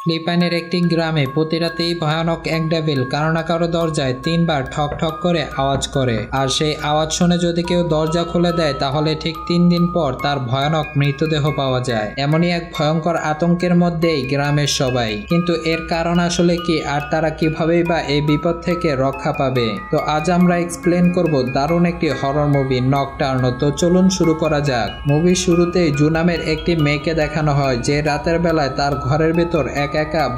ফিলিপাইনের একটি গ্রামে প্রতি রাতেই ভয়ানক এক ডেভিল কারো না কারো দরজায় 3 বার ঠক ঠক করে আওয়াজ করে, আর সেই আওয়াজ শুনে যদি কেউ দরজা খুলে দেয় তাহলে ঠিক 3 দিন পর তার ভয়ানক মৃতদেহ পাওয়া যায়। এমনই এক ভয়ঙ্কর আতঙ্কের মধ্যেই গ্রামের সবাই। কিন্তু এর কারণ আসলে কি, আর তারা কিভাবেই বা এই বিপদ থেকে রক্ষা পাবে? তো আজ আমরা এক্সপ্লেন করব দারুণ একটি হরর মুভি নকটার্ন। তো চলুন শুরু করা যাক। মুভির শুরুতেই জু নামের একটি মেয়েকে দেখানো হয় যে রাতের বেলায় তার ঘরের ভেতর একা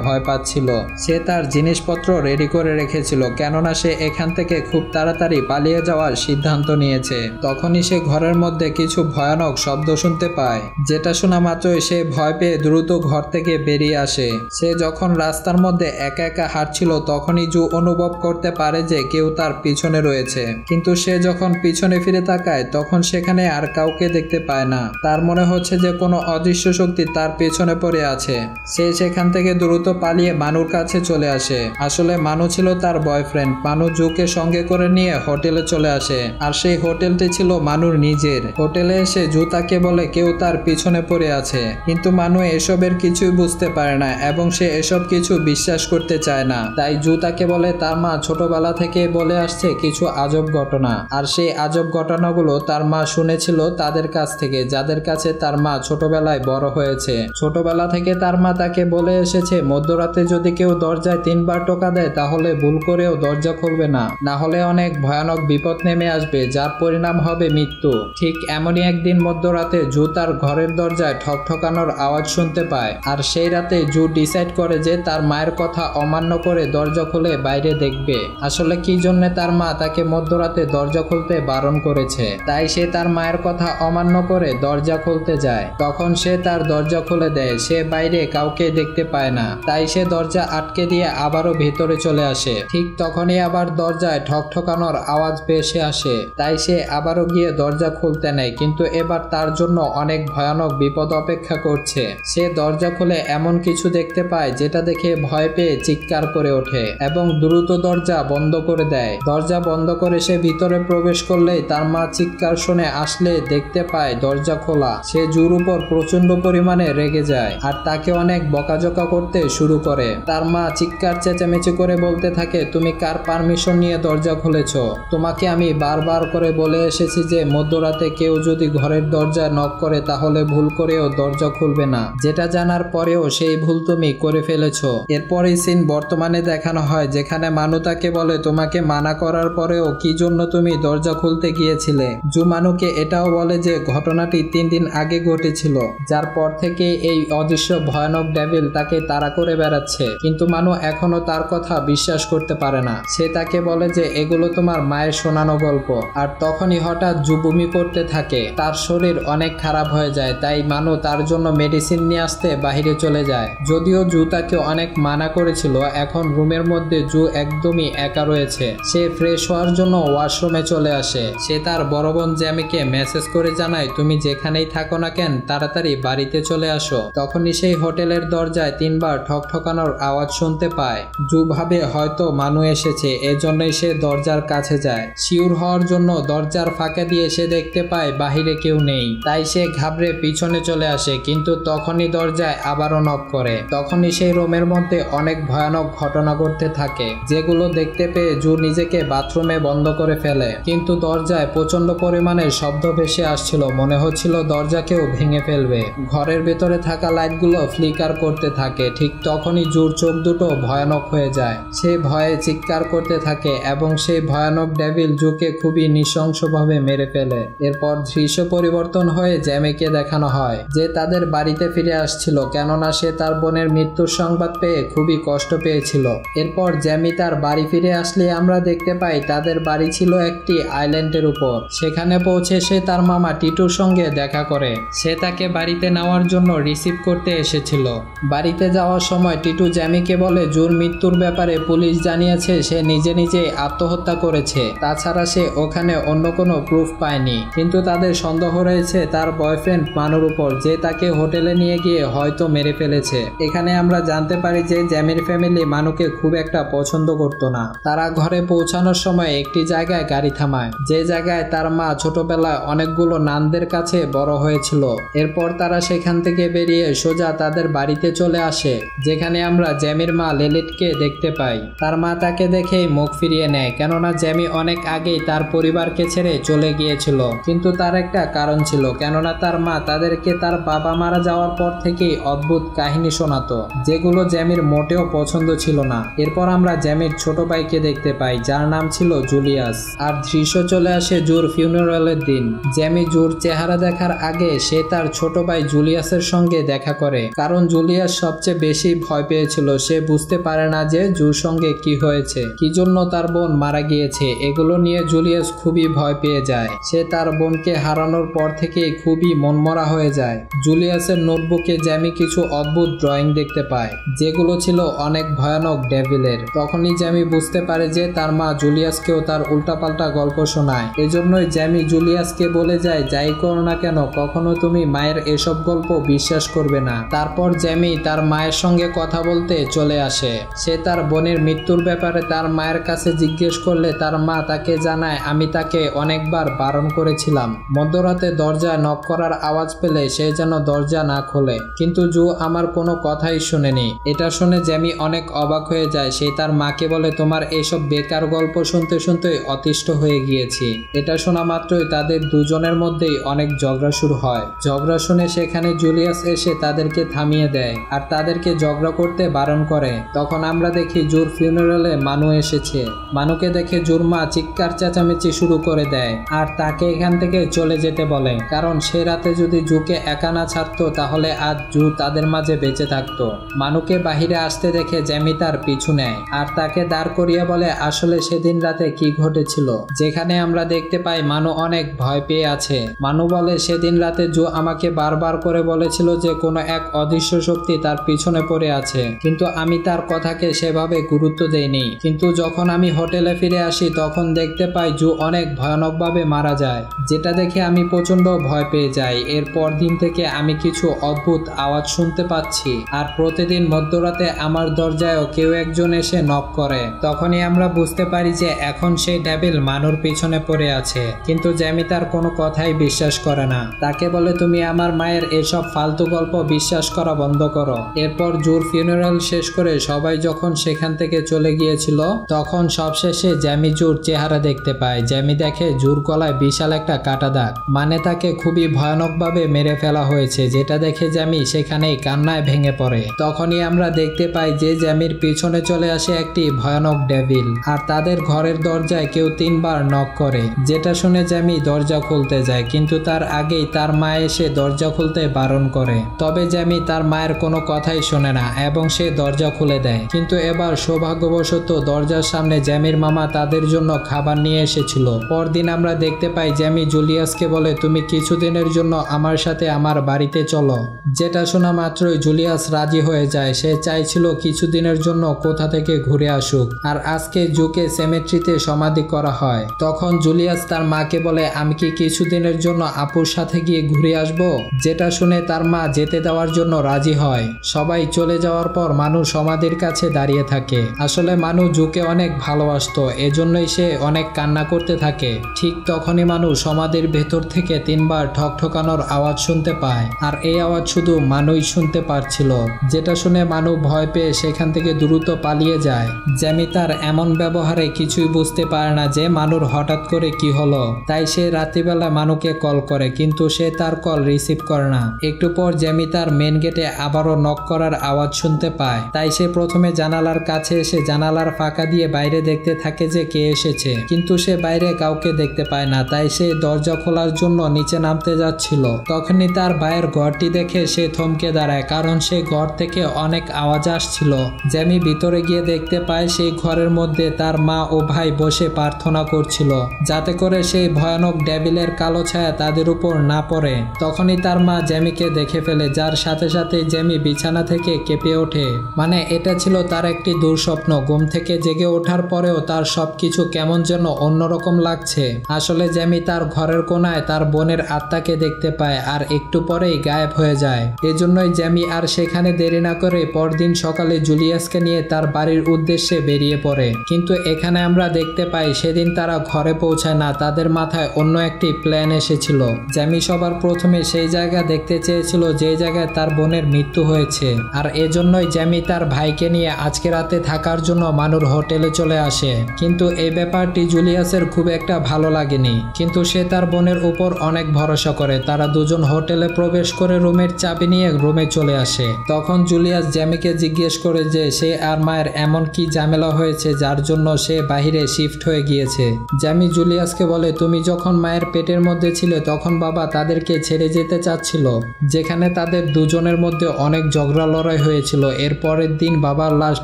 ভয় পাচ্ছিল। সে তার জিনিসপত্র রেডি করে রেখেছিল, কেননা সে এখান থেকে খুব তাড়াতাড়ি পালিয়ে যাওয়ার সিদ্ধান্ত নিয়েছে। তখনই সে ঘরের মধ্যে কিছু ভয়ানক শব্দ শুনতে পায়, যেটা শোনা মাত্রই সে ভয় পেয়ে দ্রুত ঘর থেকে বেরিয়ে আসে। সে যখন রাস্তার মধ্যে একা হাঁটছিল তখনই জু অনুভব করতে পারে যে কেউ তার পিছনে রয়েছে, কিন্তু সে যখন পিছনে ফিরে তাকায় তখন সেখানে আর কাউকে দেখতে পায় না। তার মনে হচ্ছে যে কোনো অদৃশ্য শক্তি তার পেছনে পড়ে আছে। সে সেখান থেকে দ্রুত পালিয়ে মানুর কাছে চলে আসে। আসলে মানু ছিল তার বয়ফ্রেন্ড। মানু জুকে সঙ্গে করে নিয়ে হোটেলে চলে আসে, আর সেই হোটেলটি ছিল মানুর নিজের। হোটেলে এসে জু তাকে বলে কেউ তার পিছনে পড়ে আছে, কিন্তু মানু এসবের কিছুই বুঝতে পারে না এবং সে এসব কিছু বিশ্বাস করতে চায় না। তাই জু তাকে বলে তার মা ছোটবেলা থেকে বলে আসছে কিছু আজব ঘটনা, আর সেই আজব ঘটনাগুলো তার মা শুনেছিল তাদের কাছ থেকে, যাদের কাছে তার মা ছোটবেলায় বড় হয়েছে। ছোটবেলা থেকে তার মা তাকে বলে এসেছে মধ্যরাতে যদি কেউ দরজায় 3 বার টোকা দেয় তাহলে ভুল করেও দরজা খুলবে না, না হলে অনেক ভয়ানক বিপদ নেমে আসবে যার পরিণাম হবে মৃত্যু। ঠিক এমনই একদিন মধ্যরাতে জু তার ঘরের দরজায় ঠকঠকানোর আওয়াজ শুনতে পায়, আর সেই রাতে জু ডিসাইড করে যে তার মায়ের কথা অমান্য করে দরজা খুলে বাইরে দেখবে আসলে কি জন্য তার মা তাকে মধ্যরাতে দরজা খুলতে বারণ করেছে। তাই সে তার মায়ের কথা অমান্য করে দরজা খুলতে যায়। তখন সে তার দরজা খুলে দেয়। সে বাইরে কাউকে দেখতে পায় না, তাই সে দরজা আটকে দিয়ে আবারও ভেতরে চলে আসে। ঠিক তখনই আবার দরজায় ঠকঠকানোর আওয়াজ ভেসে আসে, তাই সে আবারও গিয়ে দরজা খুলতে নেয়, কিন্তু এবার তার জন্য অনেক ভয়ানক বিপদ অপেক্ষা করছে। সে দরজা খুলে এমন কিছু দেখতে পায় যেটা দেখে ভয় পেয়ে চিৎকার করে ওঠে এবং দ্রুত দরজা বন্ধ করে দেয়। দরজা বন্ধ করে সে ভিতরে প্রবেশ করলেই তার মা চিৎকার শুনে আসলে দেখতে পায় দরজা খোলা। সে জুর উপর প্রচন্ড পরিমাণে রেগে যায় আর তাকে অনেক বকাঝকা করতে শুরু করে। তার মা চিৎকার চেঁচামেচি করে বলতে থাকে, তুমি কার পারমিশন নিয়ে দরজা খুলেছ? তোমাকে আমি বারবার করে বলে এসেছি যে মধ্যরাতে কেউ যদি ঘরের দরজা নক করে তাহলে ভুল করেও দরজা খুলবে না, যেটা জানার পরেও সেই ভুল তুমি করে ফেলেছ। এরপরে সিন বর্তমানে দেখানো হয়, যেখানে মানু তাকে বলে তোমাকে মানা করার পরেও কি জন্য তুমি দরজা খুলতে গিয়েছিলে। জু মানুকে এটাও বলে যে ঘটনাটি 3 দিন আগে ঘটেছিল, যার পর থেকে এই অদৃশ্য ভয়ানক ডেভিল তাকে তাড়া করে বেড়াচ্ছে। কিন্তু মানু এখনো তার কথা বিশ্বাস করতে পারে না। সে তাকে বলে যে এগুলো তোমার মায়ের শোনানো গল্প। আর তখনই হঠাৎ জু বমি করতে থাকে। তার শরীর অনেক খারাপ হয়ে যায়, তাই মানু তার জন্য মেডিসিন নিয়ে আসতে বাহিরে চলে যায়। যদিও জু তাকে অনেক মানা করেছিল, এখন রুমের মধ্যে জু একদমই একা রয়েছে। সে ফ্রেশ হওয়ার জন্য ওয়াশরুমে চলে আসে। সে তার বড় বোন জ্যামিকে মেসেজ করে জানায় তুমি যেখানেই থাকো না কেন তাড়াতাড়ি বাড়িতে চলে আসো। তখনই সেই হোটেলের দরজায় 3 বার ঠকঠকানোর আওয়াজ শুনতে পায়। জু ভাবে হয়তো মানু এসেছে, এজন্যই সে দরজার কাছে যায়। শিওর হওয়ার জন্য দরজার ফাঁকা দিয়ে সে দেখতে পায় বাহিরে কেউ নেই। তাই সে ঘাবড়ে পিছনে চলে আসে, কিন্তু তখনই দরজায় আবারও নক করে। তখনই সেই রুমের মধ্যে অনেক ভয়ানক ঘটনা ঘটতে থাকে, যেগুলো দেখতে পেয়ে জু নিজেকে বাথরুমে বন্ধ করে ফেলে। কিন্তু দরজায় প্রচন্ড পরিমাণে শব্দ ভেসে আসছিল, মনে হচ্ছিল দরজাকেও ভেঙে ফেলবে। ঘরের ভেতরে থাকা লাইটগুলো ফ্লিকার করতে থাকে। ঠিক তখনই জুর চোখ দুটো ভয়ানক হয়ে যায়। সে ভয়ে চিৎকার করতে থাকে এবং সেই ভয়ানক ডেভিল জুকে খুবই নৃশংসভাবে মেরে ফেলে। এরপর দৃশ্য পরিবর্তন হয়ে জ্যামিকে দেখানো হয় যে তাদের বাড়িতে ফিরে আসছিল, কেননা সে তার বোনের মৃত্যুর সংবাদ পেয়ে খুবই কষ্ট পেয়েছিল। এরপর জ্যামি তার বাড়ি ফিরে আসলে আমরা দেখতে পাই তাদের বাড়ি ছিল একটি আইল্যান্ডের উপর। সেখানে পৌঁছে সে তার মামা টিটুর সঙ্গে দেখা করে। সে তাকে বাড়িতে নেওয়ার জন্য রিসিভ করতে এসেছিল। বাড়িতে যাওয়ার সময় টিটু জ্যামিকে বলে জুর মৃত্যুর ব্যাপারে পুলিশ জানিয়েছে সে নিজে আত্মহত্যা করেছে, তাছাড়া সে ওখানে অন্য কোনো প্রুফ পায়নি। কিন্তু তাদের সন্দেহ রয়েছে তার বয়ফ্রেন্ড মানুর উপর, যে তাকে হোটেলে নিয়ে গিয়ে হয়তো মেরে ফেলেছে। এখানে আমরা জানতে পারি যে জ্যামির ফ্যামিলি মানুকে খুব একটা পছন্দ করত না। তারা ঘরে পৌঁছানোর সময় একটি জায়গায় গাড়ি থামায়, যে জায়গায় তার মা ছোটবেলায় অনেকগুলো নানদের কাছে বড় হয়েছিল। এরপর তারা সেখান থেকে বেরিয়ে সোজা তাদের বাড়িতে চলে আসে। আসে, যেখানে আমরা জ্যামির মা লিলিথকে দেখতে পাই। তার মা তাকে দেখেই মুখ ফিরিয়ে নেয়, কেননা জ্যামি অনেক আগেই তার পরিবারকে ছেড়ে চলে গিয়েছিল। কিন্তু তার একটা কারণ ছিল, কেননা তার মা তাদেরকে তার বাবা মারা যাওয়ার পর থেকেই অদ্ভুত কাহিনী শোনাতো, যেগুলো জ্যামির মোটেও পছন্দ ছিল না। এরপর আমরা জ্যামির ছোট ভাইকে দেখতে পাই, যার নাম ছিল জুলিয়াস। আর দৃশ্য চলে আসে জুর ফিউনারালের দিন। জ্যামি জুর চেহারা দেখার আগে সে তার ছোট ভাই জুলিয়াসের সঙ্গে দেখা করে, কারণ জুলিয়াস সবচেয়ে বেশি ভয় পেয়েছিল। সে বুঝতে পারে না যে জুর সঙ্গে কি হয়েছে, কি জন্য তার বোন মারা গিয়েছে। এগুলো নিয়ে জুলিয়াস খুবই ভয় পেয়ে যায়। সে তার বোনকে হারানোর পর থেকেই খুবই মনমরা হয়ে যায়। জুলিয়াসের নোটবুকে জ্যামি কিছু অদ্ভুত ড্রয়িং দেখতে পায়, যেগুলো ছিল অনেক ভয়ানক ডেভিলের। তখনই জ্যামি বুঝতে পারে যে তার মা জুলিয়াসকেও তার উল্টাপাল্টা গল্প শোনায়। এজন্যই জ্যামি জুলিয়াসকে বলে যায়, যাই করো না কেন কখনো তুমি মায়ের এসব গল্প বিশ্বাস করবে না। তারপর জ্যামি তার মায়ের সঙ্গে কথা বলতে চলে আসে। সে তার বোনের মৃত্যুর ব্যাপারে তার মায়ের কাছে জিজ্ঞেস করলে তার মা তাকে জানায়, আমি তাকে অনেকবার বারণ করেছিলাম, মধ্যরাতে দরজায় নক করার আওয়াজ পেলে সে যেন দরজা না খোলে, কিন্তু জু আমার কোনো কথাই শুনেনি। এটা শুনে জ্যামি অনেক অবাক হয়ে যায়। সে তার মাকে বলে, তোমার এসব বেকার গল্প শুনতে শুনতে অতিষ্ঠ হয়ে গিয়েছি। এটা শোনা মাত্রই তাদের দুজনের মধ্যেই অনেক ঝগড়া শুরু হয়। ঝগড়া শুনে সেখানে জুলিয়াস এসে তাদেরকে থামিয়ে দেয় আর তাদেরকে ঝগড়া করতে বারণ করে। তখন আমরা দেখি জুর ফিউনারালে মানু এসেছে। মানুকে দেখে জুর মা চিৎকার চেঁচামেচি শুরু করে দেয় আর তাকে এখান থেকে চলে যেতে বলে, কারণ সে রাতে যদি জুকে একা না ছাড়তো তাহলে আজ জু তাদের মাঝে বেঁচে থাকতো। মানুকে বাহিরে আসতে দেখে জ্যামি তার পিছু নেয় আর তাকে দাঁড় করিয়ে বলে আসলে সেদিন রাতে কি ঘটেছিল, যেখানে আমরা দেখতে পাই মানু অনেক ভয় পেয়ে আছে। মানু বলে, সেদিন রাতে জু আমাকে বারবার করে বলেছিল যে কোনো এক অদৃশ্য শক্তি তার পিছনে পড়ে আছে, কিন্তু আমি তার কথাকে সেভাবে গুরুত্ব দেইনি। কিন্তু যখন আমি হোটেলে ফিরে আসি তখন দেখতে পাই জু অনেক ভয়ানকভাবে মারা যায়, যেটা দেখে আমি প্রচন্ড ভয় পেয়ে যাই। এরপর দিন থেকে আমি কিছু অদ্ভুত আওয়াজ শুনতে পাচ্ছি আর প্রতিদিন মধ্যরাতে আমার দরজায়ও কেউ একজন এসে নক করে। তখনই আমরা বুঝতে পারি যে এখন সেই ডেভিল মানুর পিছনে পড়ে আছে, কিন্তু জ্যামি তার কোনো কথাই বিশ্বাস করে না। তাকে বলে, তুমি আমার মায়ের এসব ফালতু গল্প বিশ্বাস করা বন্ধ করো। এরপর জুর ফিউনারাল শেষ করে সবাই যখন সেখান থেকে চলে গিয়েছিল তখন সবশেষে জ্যামি জুর চেহারা দেখতে পায়। জ্যামি দেখে জুর গলায় বিশাল একটা কাটা দাগ, মানে তাকে খুবই ভয়ানকভাবে মেরে ফেলা হয়েছে, যেটা দেখে জ্যামি সেখানেই কান্নায় ভেঙে পড়ে। তখনই আমরা দেখতে পাই যে জ্যামির পিছনে চলে আসে একটি ভয়ানক ডেভিল আর তাদের ঘরের দরজায় কেউ 3 বার নক করে, যেটা শুনে জ্যামি দরজা খুলতে যায়, কিন্তু তার আগেই তার মা এসে দরজা খুলতে বারণ করে। তবে জ্যামি তার মায়ের কোনো কথাই শোনে না এবং সে দরজা খুলে দেয়। কিন্তু এবার সৌভাগ্যবশত দরজার সামনে জ্যামির মামা তাদের জন্য খাবার নিয়ে এসেছিল। পরদিন আমরা দেখতে পাই জ্যামি জুলিয়াসকে বলে, তুমি কিছুদিনের জন্য আমার সাথে আমার বাড়িতে চলো, যেটা শোনা মাত্রই জুলিয়াস রাজি হয়ে যায়। সে চাইছিল কিছুদিনের জন্য কোথা থেকে ঘুরে আসুক। আর আজকে জুকে সেমেট্রিতে সমাধি করা হয়। তখন জুলিয়াস তার মাকে বলে, আমি কি কিছুদিনের জন্য আপুর সাথে গিয়ে ঘুরে আসব, যেটা শুনে তার মা যেতে দেওয়ার জন্য রাজি হয়। সবাই চলে যাওয়ার পর মানু সমাধির কাছে দাঁড়িয়ে থাকে। আসলে মানু জুকে অনেক ভালোবাসতো, এজন্যই সে অনেক কান্না করতে থাকে। ঠিক তখনই মানু সমাধির ভেতর থেকে 3 বার ঠকঠকানোর আওয়াজ শুনতে পায় আর এই আওয়াজ শুধু মানুই শুনতে পারছিল, যেটা শুনে মানু ভয় পেয়ে সেখান থেকে দ্রুত পালিয়ে যায়। জ্যামি তার এমন ব্যবহারে কিছুই বুঝতে পারে না যে মানুর হঠাৎ করে কি হলো, তাই সে রাত্রিবেলা মানুকে কল করে, কিন্তু সে তার কল রিসিভ করে না। একটু পর জ্যামি তার মেন গেটে আবারও নক করার আওয়াজ শুনতে পায়, তাই সে প্রথমে জানালার কাছে এসে জানালার ফাঁকা দিয়ে বাইরে দেখতে থাকে যে কে এসেছে, কিন্তু সে বাইরে কাউকে দেখতে পায় না। তাই সে দরজা খোলার জন্য নিচে নামতে যাচ্ছিল। তখনই তার ভাইয়ের ঘরটি দেখে সে থমকে দাঁড়ায়, কারণ সেই ঘর থেকে অনেক আওয়াজ আসছিল। জ্যামি ভিতরে গিয়ে দেখতে পায় সেই ঘরের মধ্যে তার মা ও ভাই বসে প্রার্থনা করছিল, যাতে করে সেই ভয়ানক ডেভিলের কালো ছায়া তাদের উপর না পড়ে। তখনই তার মা জ্যামিকে দেখে ফেলে, যার সাথে সাথে জ্যামি বিছানা থেকে কেঁপে ওঠে। মানে এটা ছিল তার একটি দুঃস্বপ্ন। ঘুম থেকে জেগে ওঠার পরেও তার সবকিছু কেমন যেন অন্যরকম লাগছে। আসলে জ্যামি তার ঘরের কোনায় তার বোনের আত্মাকে দেখতে পায় আর একটু পরেই গায়েব হয়ে যায়। এজন্যই জ্যামি আর সেখানে দেরি না করে পরদিন সকালে জুলিয়াসকে নিয়ে তার বাড়ির উদ্দেশ্যে বেরিয়ে পড়ে। কিন্তু এখানে আমরা দেখতে পাই সেদিন তারা ঘরে পৌঁছায় না, তাদের মাথায় অন্য একটি প্ল্যান এসেছিল। জ্যামি সবার প্রথমে সেই জায়গা দেখতে চেয়েছিল যে জায়গায় তার বোনের মৃত্যু হয়েছে। গিয়েছে। আর এজন্যই জ্যামি তার ভাইকে নিয়ে আজকে রাতে থাকার জন্য মানুর হোটেলে চলে আসে। কিন্তু এই ব্যাপারটি জুলিয়াসের খুব একটা ভালো লাগেনি, কিন্তু সে তার বোনের উপর অনেক ভরসা করে। তারা দুজন হোটেলে প্রবেশ করে রুমের চাবি নিয়ে রুমে চলে আসে। তখন জুলিয়াস জ্যামিকে জিজ্ঞেস করে যে সে আর মায়ের এমন কি ঝামেলা হয়েছে যার জন্য সে বাহিরে শিফট হয়ে গিয়েছে। জ্যামি জুলিয়াসকে বলে, তুমি যখন মায়ের পেটের মধ্যে ছিলে তখন বাবা তাদেরকে ছেড়ে যেতে চাচ্ছিল, যেখানে তাদের দুজনের মধ্যে অনেক ঝগড়া লড়াই হয়েছিল। এর পরের দিন বাবার লাশ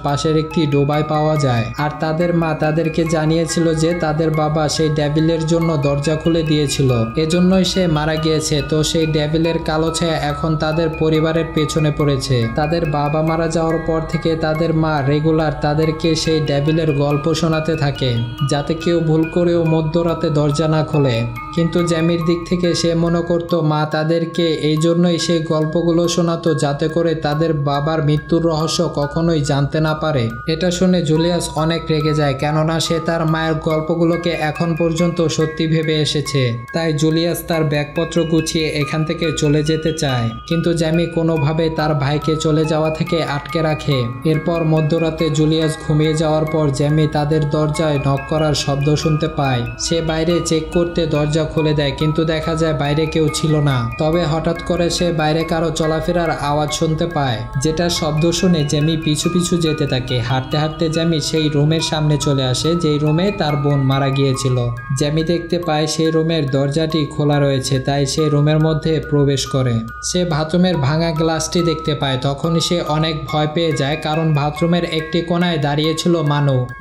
পাশের একটি ডোবায় পাওয়া যায়, আর তাদের মা তাদেরকে জানিয়েছিল যে তাদের বাবা সেই ডেভিলের জন্য দরজা খুলে দিয়েছিল, এজন্যই সে মারা গিয়েছে। তো সেই ডেভিলের কালো ছায়া এখন তাদের পরিবারের পেছনে পড়েছে। তাদের বাবা মারা যাওয়ার পর থেকে তাদের মা রেগুলার তাদেরকে সেই ডেভিলের গল্প শোনাতে থাকে, যাতে কেউ ভুল করেও মধ্যরাতে দরজা না খোলে। কিন্তু জ্যামির দিক থেকে সে মনে করতো মা তাদেরকে এই জন্যই সেই গল্পগুলো শোনাতো, যাতে করে তাদের বাবার মৃত্যুর রহস্য কখনোই জানতে না পারে। এটা শুনে জুলিয়াস অনেক রেগে যায়, কেননা সে তার মায়ের গল্পগুলোকে এখন পর্যন্ত সত্যি ভেবে এসেছে। তাই জুলিয়াস তার ব্যাগপত্র গুছিয়ে এখান থেকে চলে যেতে চায়, কিন্তু জ্যামি কোনোভাবে তার ভাইকে চলে যাওয়া থেকে আটকে রাখে। এরপর মধ্যরাতে জুলিয়াস ঘুমিয়ে যাওয়ার পর জ্যামি তাদের দরজায় নক করার শব্দ শুনতে পায়। সে বাইরে চেক করতে দরজা খুলে দেয়, কিন্তু দেখা যায় বাইরে কেউ ছিল না। তবে হঠাৎ করে সে বাইরে কারো চলাফেরার আওয়াজ শুনতে পায়, যেটা শব্দ শুনে জ্যামি পিছু পিছু যেতে থাকে। হাঁটতে হাঁটতে জ্যামি সেই রুমের সামনে চলে আসে যেই রুমে তার বোন মারা গিয়েছিল। জ্যামি দেখতে পায় সেই রুমের দরজাটি খোলা রয়েছে, তাই সে রুমের মধ্যে প্রবেশ করে। সে বাথরুমের ভাঙা গ্লাসটি দেখতে পায়। তখনই সে অনেক ভয় পেয়ে যায়, কারণ বাথরুমের একটি কোনায় দাঁড়িয়েছিল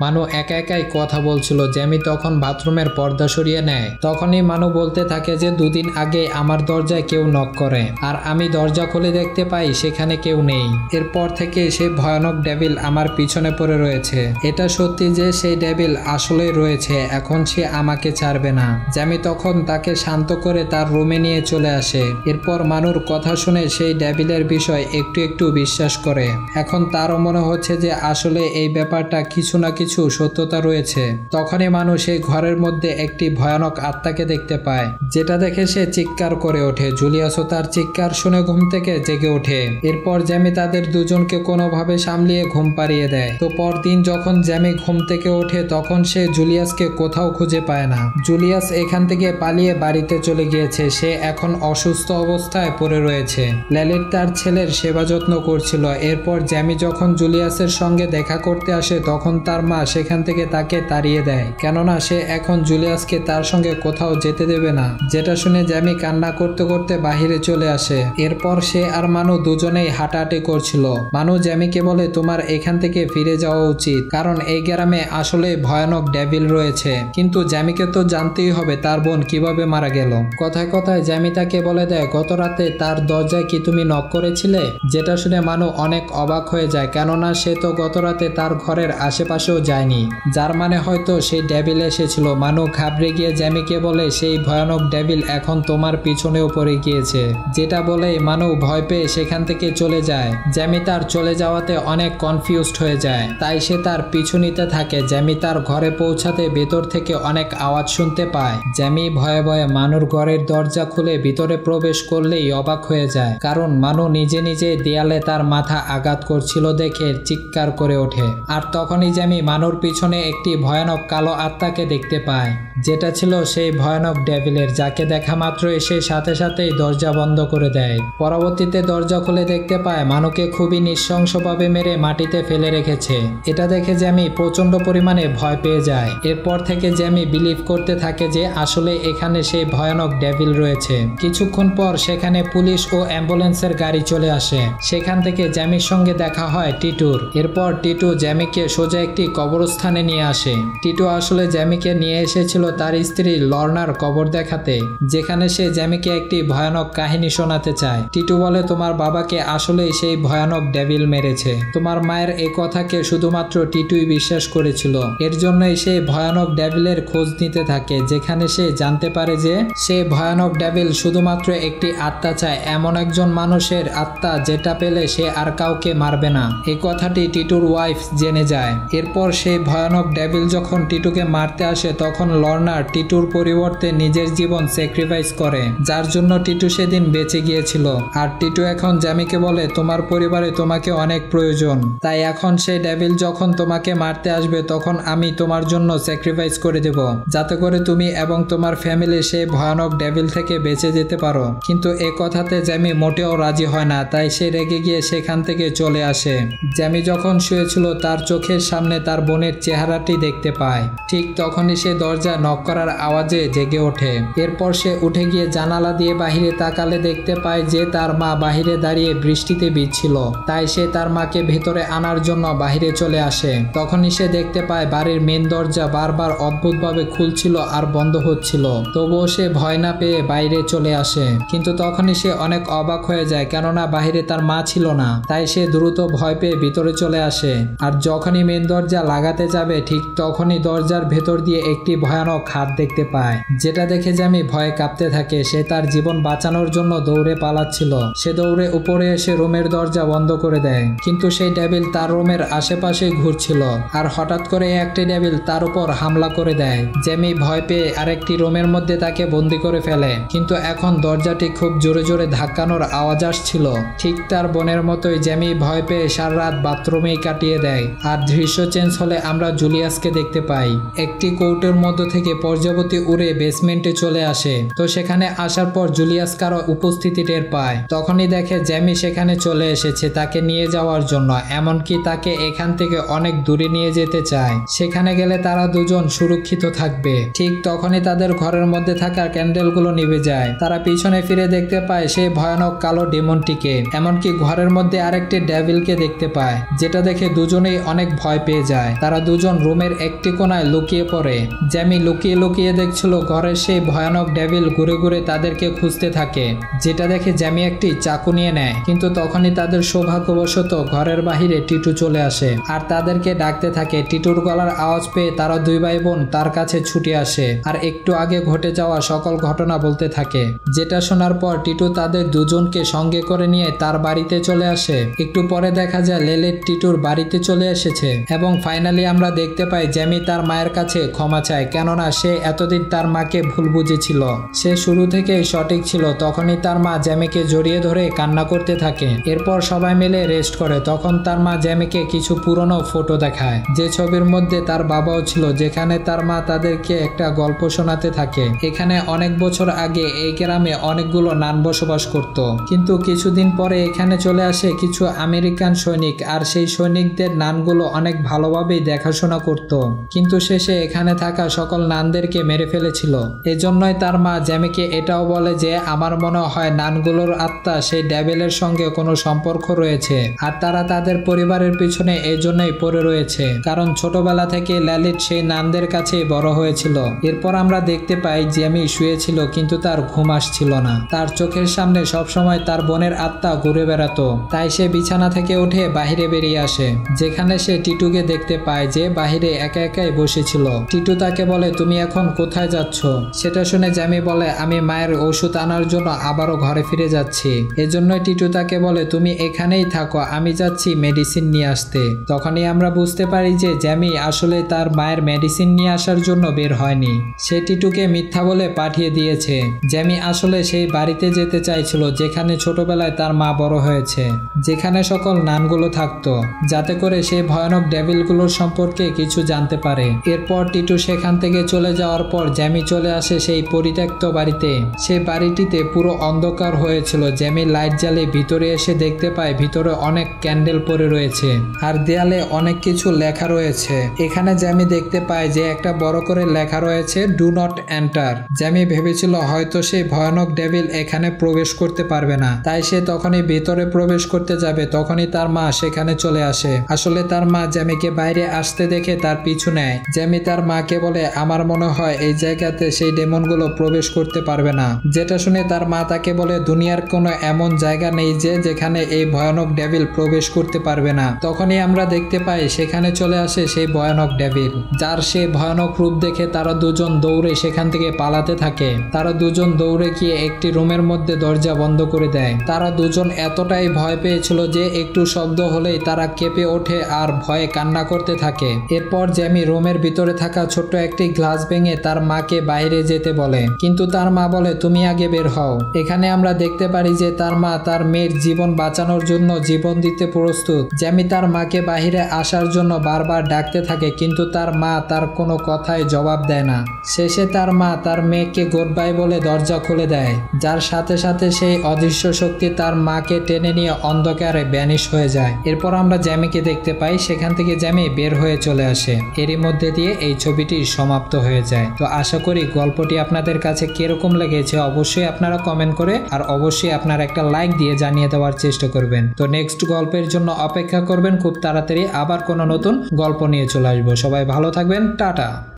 মানু একা একাই কথা বলছিল। জ্যামি তখন বাথরুমের পর্দা সরিয়ে নেয়। তখনই মানু বলতে থাকে যে দুদিন আগে আমার দরজায় কেউ নক করে, আর আমি দরজা খুলে দেখতে পাই সেখানে কেউ নেই। এরপর থেকে সে ভয়ানক ডেভিল আমার পিছনে পড়ে রয়েছে। এটা সত্যি যে সেই ডেভিল আসলে রয়েছে, এখন সে আমাকে ছাড়বে না। জ্যামি তখন তাকে শান্ত করে তার রুমে নিয়ে চলে আসে। এরপর মানুর কথা শুনে সেই ডেভিলের বিষয় একটু একটু বিশ্বাস করে। এখন তারও মনে হচ্ছে যে আসলে এই ব্যাপারটা কিছু না কিছু সত্যতা রয়েছে। তখনই মানুষ সেই ঘরের মধ্যে একটি ভয়ানক আত্মাকে দেখতে পায়, যেটা দেখে সে চিৎকার করে ওঠে। জুলিয়াসও তার চিৎকার শুনে ঘুম থেকে জেগে ওঠে। এরপর জ্যামি তাদের দুজনকে কোনোভাবে সামলিয়ে ঘুম পাড়িয়ে দেয়। তো পরদিন যখন জ্যামি ঘুম থেকে ওঠে তখন সে জুলিয়াসকে কোথাও খুঁজে পায় না। জুলিয়াস এখান থেকে পালিয়ে বাড়িতে চলে গিয়েছে। সে এখন অসুস্থ অবস্থায় পড়ে রয়েছে। ল্যালিট তার ছেলের সেবা যত্ন করছিল। এরপর জ্যামি যখন জুলিয়াসের সঙ্গে দেখা করতে আসে তখন তার মা সেখান থেকে তাকে তাড়িয়ে দেয়, কেননা সে এখন জুলিয়াসকে তার সঙ্গে কোথাও যেতে দেবে না। যেটা শুনে জ্যামি কান্না করতে করতে বাহিরে চলে আসে। এরপর সে আর মানু দুজনেই হাঁটাহাঁটি করছিল। মানু জ্যামিকে বলে, তোমার এখান থেকে ফিরে যাওয়া উচিত, কারণ এই গ্রামে আসলে ভয়ানক ডেভিল রয়েছে। কিন্তু জ্যামিকে তো জানতেই হবে তার বোন কিভাবে মারা গেল। কথায় কথায় জ্যামি তাকে বলে দেয়, গত রাতে তার দরজায় কি তুমি নক করেছিলে? যেটা শুনে মানু অনেক অবাক হয়ে যায়, কেননা সে তো গত রাতে তার ঘরের আশেপাশেও যায়নি, যার মানে হয়তো সেই ডেভিল এসেছিল। মানু ঘাবড়ে গিয়ে জ্যামিকে বলে, সেই ভয়ানক ডেভিল এখন তোমার পিছনেও পড়ে গিয়েছে। যেটা বলে মানু ভয় পেয়ে সেখান থেকে চলে যায়। জ্যামি তার চলে যাওয়াতে অনেক কনফিউজড হয়ে যায়, তাই সে তার পিছু নিতে থাকে। জ্যামি তার ঘরে পৌঁছাতে ভেতর থেকে অনেক আওয়াজ শুনতে পায়। জ্যামি ভয়ে ভয়ে মানুর ঘরের দরজা খুলে ভিতরে প্রবেশ করলেই অবাক হয়ে যায়, কারণ মানু নিজে নিজে দেয়ালে তার মাথা আঘাত করছিল দেখে চিৎকার করে ওঠে। আর তখনই জ্যামি মানুর পিছনে একটি ভয়ানক কালো আত্মাকে দেখতে পায়, যেটা ছিল সেই ভয়ানক ডেভিলের, যাকে দেখা মাত্রই সে সাথে সাথেই দরজা বন্ধ করে দেয়। পরবর্তীতে দরজা খুলে দেখতে পায় মানুকে খুবই নৃশংসভাবে মেরে মাটিতে ফেলে রেখেছে। এটা দেখে জ্যামি প্রচন্ড পরিমাণে ভয় পেয়ে যায়। এরপর থেকে জ্যামি বিলিভ করতে থাকে যে আসলে এখানে সেই ভয়ানক ডেভিল রয়েছে। কিছুক্ষণ পর সেখানে পুলিশ ও অ্যাম্বুলেন্সের গাড়ি চলে আসে। সেখান থেকে জ্যামির সঙ্গে দেখা হয় টিটুর। এরপর টিটু জ্যামিকে সোজা একটি কবরস্থানে নিয়ে আসে। টিটু আসলে জ্যামিকে নিয়ে এসেছিল তার স্ত্রী লর্নার কবর দেখাতে, যেখানে সে জ্যামিকে একটি ভয়ানক কাহিনী শোনাতে চায়। টিটু বলে, তোমার বাবাকে আসলেই সেই ভয়ানক ডেভিল মেরেছে। তোমার মায়ের এই কথাকে শুধুমাত্র টিটুই বিশ্বাস করেছিল। এর জন্যই সে ভয়ানক ডেভিলের খোঁজ নিতে থাকে, যেখানে সে জানতে পারে যে সে ভয়ানক ডেভিল শুধুমাত্র একটি আত্মা চায়, এমন একজন মানুষের আত্মা যেটা পেলে সে আর কাউকে মারবে না। এই কথাটি টিটুর ওয়াইফ জেনে যায়। এরপর সেই ভয়ানক ডেভিল যখন টিটুকে মারতে আসে তখন লর্নার টিটুর পরিবর্তে করতে নিজের জীবন স্যাক্রিফাইস করে, যার জন্য টিটু সেদিন বেঁচে গিয়েছিল। আর টিটু এখন জ্যামিকে বলে তোমার পরিবারে তোমাকে অনেক প্রয়োজন, তাই এখন সেই ডেভিল যখন তোমাকে মারতে আসবে তখন আমি তোমার জন্য স্যাক্রিফাইস করে দেব, যাতে করে তুমি এবং তোমার ফ্যামিলি সেই ভয়ানক ডেভিল থেকে বেঁচে যেতে পারো। কিন্তু এ কথাতে জ্যামি মোটেও রাজি হয় না, তাই সে রেগে গিয়ে সেখান থেকে চলে আসে। জ্যামি যখন শুয়েছিল তার চোখের সামনে তার বোনের চেহারাটি দেখতে পায়। ঠিক তখনই সে দরজা নক করার আওয়াজে জেগে ওঠে। এরপর সে উঠে গিয়ে জানালা দিয়ে বাহিরে তাকালে দেখতে পায় যে তার মা বাহিরে দাঁড়িয়ে বৃষ্টিতে ভিজছিল। তাই সে তার মাকে ভেতরে আনার জন্য বাহিরে চলে আসে। তখনই সে দেখতে পায় বাড়ির মেন দরজা বারবার অদ্ভুতভাবে খুলছিল আর বন্ধ হচ্ছিল। তবুও সে ভয় না পেয়ে বাইরে চলে আসে। কিন্তু তখনই সে অনেক অবাক হয়ে যায়, কেননা বাহিরে তার মা ছিল না। তাই সে দ্রুত ভয় পেয়ে ভিতরে চলে আসে। আর যখনই মেন দরজা লাগাতে যাবে ঠিক তখনই দরজার ভেতর দিয়ে একটি ভয়ানক হাত দেখতে পায়, যেটা দেখে জ্যামি ভয়ে কাঁপতে থাকে। সে তার জীবন বাঁচানোর জন্য দৌড়ে পালাচ্ছিল। সে দৌড়ে উপরে এসে রুমের দরজা বন্ধ করে দেয়, কিন্তু সেই ডেভিল তার রুমের আশেপাশে ঘুরছিল। আর হঠাৎ করে একটি ডেভিল তার উপর হামলা করে দেয়। জ্যামি ভয় পেয়ে আরেকটি রুমের মধ্যে তাকে বন্দি করে ফেলে। কিন্তু এখন দরজাটি খুব জোরে জোরে ধাক্কানোর আওয়াজ আসছিল। ঠিক তার বোনের মতোই জ্যামি ভয় পেয়ে সারা রাত বাথরুমেই কাটিয়ে দেয়। আর দৃশ্য চেঞ্জ হলে আমরা জুলিয়াসকে দেখতে পাই। একটি কৌটোর মধ্য থেকে প্রজাপতি উড়ে বেসমেন্টে চলে আসে। তো সেখানে আসার পর জুলিয়াস কারো উপস্থিতি টের পায়। তখনই দেখে জ্যামি সেখানে চলে এসেছে তাকে নিয়ে যাওয়ার জন্য, এমনকি তাকে এখান থেকে অনেক দূরে নিয়ে যেতে চায়। সেখানে গেলে তারা দুজন সুরক্ষিত থাকবে। ঠিক তখনই তাদের ঘরের মধ্যে থাকা ক্যান্ডেলগুলো নিভে যায়। তারা পিছনে ফিরে দেখতে পায় সেই ভয়ানক কালো ডেমনটিকে, এমনকি ঘরের মধ্যে আরেকটি ডেভিলকে দেখতে পায়, যেটা দেখে দুজনেই অনেক ভয় পেয়ে যায়। তারা দুজন রুমের একটি কোণায় লুকিয়ে পড়ে। জ্যামি লুকিয়ে লুকিয়ে দেখছিল ঘরের সেই ভয়ানক ডেভিল ঘুরে ঘুরে তাদেরকে খুঁজতে থাকে, যেটা দেখে জ্যামি একটি চাকু নিয়ে নেয়। কিন্তু তখনই তাদের সৌভাগ্যবশত ঘরের বাহিরে টিটু চলে আসে আর তাদেরকে ডাকতে থাকে। টিটুর গলার আওয়াজ পেয়ে তারা দুই ভাই বোন তার কাছে ছুটে আসে আর একটু আগে ঘটে যাওয়া সকল ঘটনা বলতে থাকে, যেটা শোনার পর টিটু তাদের দুজনকে সঙ্গে করে নিয়ে তার বাড়িতে চলে আসে। একটু পরে দেখা যায় লেলিট টিটুর বাড়িতে চলে এসেছে এবং ফাইনালি আমরা দেখতে পাই জ্যামি তার মায়ের কাছে ক্ষমা চায়, কেননা সে এতদিন তার মাকে ভুল বুঝেছিল। সে শুরু থেকেই সঠিক ছিল। তখনই তার মা জ্যামিকে জড়িয়ে ধরে কান্না করতে থাকে। এরপর সবাই মিলে রেস্ট করে। তখন তার মা জ্যামিকে কিছু পুরনো ফটো দেখায়, যে ছবির মধ্যে তার বাবাও ছিল, যেখানে তার মা তাদেরকে একটা গল্প শোনাতে থাকে। এখানে অনেক বছর আগে এই গ্রামে অনেকগুলো নান বসবাস করত, কিন্তু কিছুদিন পরে এখানে চলে আসে কিছু আমেরিকান সৈনিক। আর সেই সৈনিকদের নানগুলো অনেক ভালোভাবেই দেখাশোনা করত, কিন্তু শেষে এখানে থাকা সকল নানদেরকে মেরে ফেলেছিল। এজন্যই তার মা জ্যামিকে এটাও বলে যে আমার মনে হয় নানগুলোর আত্মা সেই ডেভিলের সঙ্গে কোনো সম্পর্ক রয়েছে, আর তারা তাদের পরিবারের পিছনে এজন্যই পড়ে রয়েছে, কারণ ছোটবেলা থেকে ল্যালিট সেই নানদের কাছে বড় হয়েছিল। এরপর আমরা দেখতে পাই জ্যামি শুয়েছিল, কিন্তু তার ঘুম আসছিল না। তার চোখের সামনে সবসময় তার বোনের আত্মা ঘুরে বেড়াতো। তাই সে বিছানা থেকে উঠে বাহিরে বেরিয়ে আসে, যেখানে সে টিটুকে দেখতে পায় যে বাহিরে একা একাই বসেছিল। টিটু তাকে বলে তুমি এখন কোথায় যাচ্ছ? সেটা শুনে জ্যামি বলে আমি মায়ের ওষুধ আনার জন্য আবারও ঘরে ফিরে যাচ্ছি। এজন্যই টিটু তাকে বলে তুমি এখানেই থাকো, আমি যাচ্ছি মেডিসিন নিয়ে আসতে। তখনই আমরা বুঝতে পারি যে জ্যামি আসলে তার মায়ের মেডিসিন নিয়ে আসার জন্য বের হয়নি, সে টিটুকে মিথ্যা বলে পাঠিয়ে দিয়েছে। জ্যামি আসলে সেই বাড়িতে যেতে চাইছিল যেখানে ছোটবেলায় তার মা বড় হয়েছে, যেখানে সকল নানগুলো থাকতো, যাতে করে সেই ভয়ানক ডেভিলগুলোর সম্পর্কে কিছু জানতে পারে। এরপর টিটু সেখান থেকে চলে যাওয়ার পর জ্যামি চলে আসে সেই পরিত্যক্ত বাড়িতে। সেই বাড়িটিতে পুরো অন্ধকার হয়েছিল। জ্যামি লাইট জ্বালিয়ে ভিতরে এসে দেখতে পায় ভিতরে অনেক ক্যান্ডেল পড়ে রয়েছে আর দেয়ালে অনেক কিছু লেখা রয়েছে। এখানে জ্যামি দেখতে পায় যে একটা বড় করে লেখা রয়েছে ডু নট এন্টার। জ্যামি ভেবেছিল হয়তো সেই ভয়ানক ডেভিল এখানে প্রবেশ করতে পারবে না, তাই সে তখনই ভেতরে প্রবেশ করতে যাবে। তখনই তার মা সেখানে চলে আসে। আসলে তার মা জ্যামিকে বাইরে আসতে দেখে তার পিছু নেয়। জ্যামি তার মাকে বলে আমার মনে হয় এই জায়গাতে সেই ডেমনগুলো প্রবেশ করতে পারবে না, যেটা শুনে তার মা তাকে বলে দুনিয়ার কোনো এমন জায়গা নেই যে যেখানে এই ভয়ানক ডেভিল প্রবেশ করতে পারবে না। তখনই আমরা দেখতে পাই সেখানে চলে আসে সেই ভয়ানক ডেভিল, যার সেই ভয়ানক রূপ দেখে তারা দুজন দৌড়ে সেখান থেকে পালাতে থাকে। তারা দুজন দৌড়ে গিয়ে একটি রুমের মধ্যে দরজা বন্ধ করে দেয়। তারা দুজন এতটাই ভয় পেয়েছিল যে একটু শব্দ হলেই তারা কেঁপে ওঠে আর ভয়ে কান্না করতে থাকে। এরপর জ্যামি রুমের ভিতরে থাকা ছোট্ট একটি গ্লাস ভেঙে তার মাকে বাইরে যেতে বলে, কিন্তু তার মা বলে তুমি আগে বের হও। এখানে আমরা দেখতে পারি যে তার মা তার মেয়ের জীবন বাঁচানোর জন্য জীবন দিতে প্রস্তুত। জ্যামি তার মাকে বাহিরে আসার জন্য বারবার ডাকতে থাকে, কিন্তু তার মা তার কোনো কথায় জবাব দেয় না। শেষে তার মা তার মেয়েকে গুড বাই বলে দরজা খুলে দেয়, যার সাথে সাথে সেই অদৃশ্য শক্তি তার মাকে টেনে নিয়ে অন্ধকারে ভ্যানিশ হয়ে যায়। এরপর আমরা জ্যামিকে দেখতে পাই, সেখান থেকে জ্যামি বের হয়ে চলে আসে। এরই মধ্যে দিয়ে এই ছবিটি সমাপ্ত হয়ে যায়। তো আশা করি গল্পটি আপনাদের কাছে কিরকম লেগেছে অবশ্যই আপনারা কমেন্ট করে আর অবশ্যই আপনারা একটা লাইক দিয়ে জানিয়ে দেওয়ার চেষ্টা করবেন। তো নেক্সট গল্পের জন্য অপেক্ষা করবেন, খুব তাড়াতাড়ি আবার কোনো নতুন গল্প নিয়ে চলে আসবো। সবাই ভালো থাকবেন, টাটা।